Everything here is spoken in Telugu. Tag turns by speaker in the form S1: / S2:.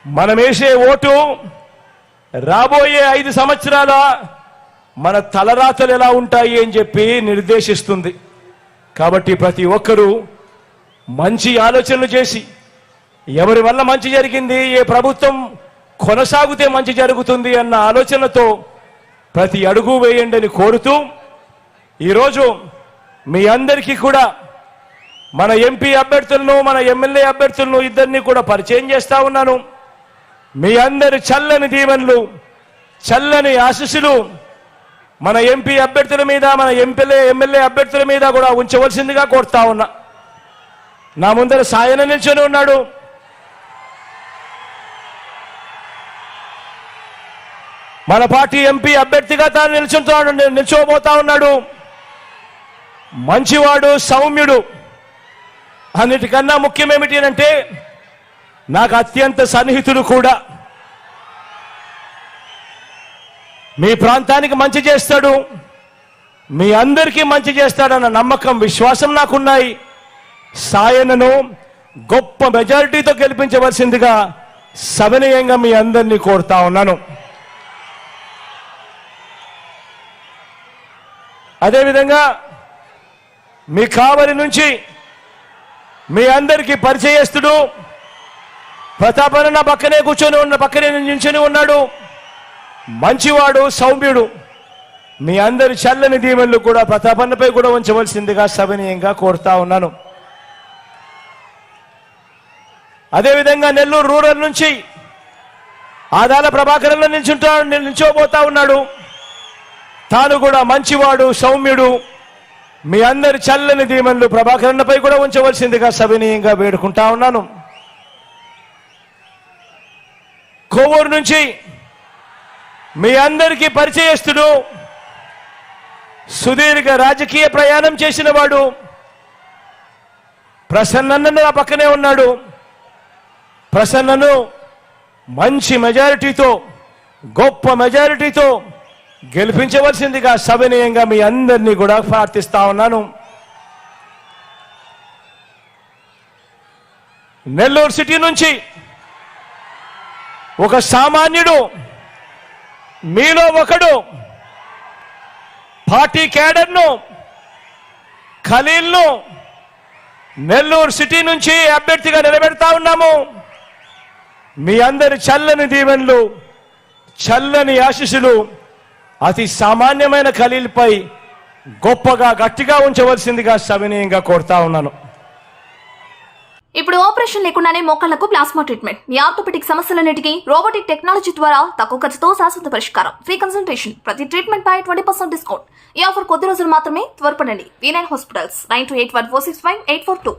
S1: మనం వేసే ఓటు రాబోయే 5 సంవత్సరాల మన తలరాతలు ఎలా ఉంటాయి అని చెప్పి నిర్దేశిస్తుంది. కాబట్టి ప్రతి ఒక్కరూ మంచి ఆలోచనలు చేసి ఎవరి వల్ల మంచి జరిగింది, ఏ ప్రభుత్వం కొనసాగితే మంచి జరుగుతుంది అన్న ఆలోచనతో ప్రతి అడుగు వేయండి అని కోరుతూ ఈరోజు మీ అందరికీ కూడా మన ఎంపీ అభ్యర్థులను మన ఎమ్మెల్యే అభ్యర్థులను ఇద్దరిని కూడా పరిచయం చేస్తా ఉన్నాను. మీ అందరి చల్లని దీవెనలు చల్లని ఆశీస్సులు మన ఎంపీ అభ్యర్థుల మీద మన ఎమ్మెల్యే అభ్యర్థుల మీద కూడా ఉంచవలసిందిగా కోరుతా ఉన్నా. నా ముందర సాయన నిల్చొని ఉన్నాడు. మన పార్టీ ఎంపీ అభ్యర్థిగా తాను నిల్చోబోతా ఉన్నాడు. మంచివాడు, సౌమ్యుడు. అన్నిటికన్నా ముఖ్యం ఏమిటి అంటే నాకు అత్యంత సన్నిహితుడు కూడా. మీ ప్రాంతానికి మంచి చేస్తాడు, మీ అందరికీ మంచి చేస్తాడన్న నమ్మకం, విశ్వాసం నాకున్నాయి. సాయనను గొప్ప మెజారిటీతో గెలిపించవలసిందిగా సవినయంగా మీ అందరినీ కోరుతా ఉన్నాను. అదేవిధంగా మీ కావలి నుంచి మీ అందరికీ పరిచయస్తుడు ప్రతాపన్న పక్కనే నించుని ఉన్నాడు. మంచివాడు, సౌమ్యుడు. మీ అందరి చల్లని దీవెనలు కూడా ప్రతాపన్నపై కూడా ఉంచవలసిందిగా సవినయంగా కోరుతా ఉన్నాను. అదేవిధంగా నెల్లూరు రూరల్ నుంచి ఆదాల ప్రభాకరన్లో నిల్చోబోతా ఉన్నాడు. తాను కూడా మంచివాడు, సౌమ్యుడు. మీ అందరి చల్లని దీవెనలు ప్రభాకరన్నపై కూడా ఉంచవలసిందిగా సవినయంగా వేడుకుంటా ఉన్నాను. కోవూరు నుంచి మీ అందరికీ పరిచయస్తుడు, సుదీర్ఘ రాజకీయ ప్రయాణం చేసిన వాడు ప్రసన్నన్న నా పక్కనే ఉన్నాడు. ప్రసన్నను మంచి మెజారిటీతో, గొప్ప మెజారిటీతో గెలిపించవలసిందిగా సవినయంగా మీ అందరినీ కూడా ప్రార్థిస్తా ఉన్నాను. నెల్లూరు సిటీ నుంచి ఒక సామాన్యుడు, మీలో ఒకడు, పార్టీ క్యాడర్ను, ఖలీల్ను నెల్లూరు సిటీ నుంచి అభ్యర్థిగా నిలబెడతా ఉన్నాము. మీ అందరి చల్లని దీవెనలు, చల్లని ఆశీస్సులు అతి సామాన్యమైన ఖలీల్పై గొప్పగా గట్టిగా ఉంచవలసిందిగా సవినయంగా కోరుతా ఉన్నాను.
S2: ఇప్పుడు ఆపరేషన్ లేకుండానే మోకాళ్లకు ప్లాస్మా ట్రీట్మెంట్. మీ ఆర్థోపెటిక్ సమస్యలన్నిటికీ రోబోటిక్ టెక్నాలజీ ద్వారా తక్కువ ఖర్చుతో శాశ్వత పరిష్కారం. ఫ్రీ కన్సల్టేషన్, ప్రతి ట్రీట్మెంట్ పై 20% డిస్కౌంట్. ఈ ఆఫర్ కొద్ది రోజులు మాత్రమే. త్వరపడండి. V9 hospitals 9281465842.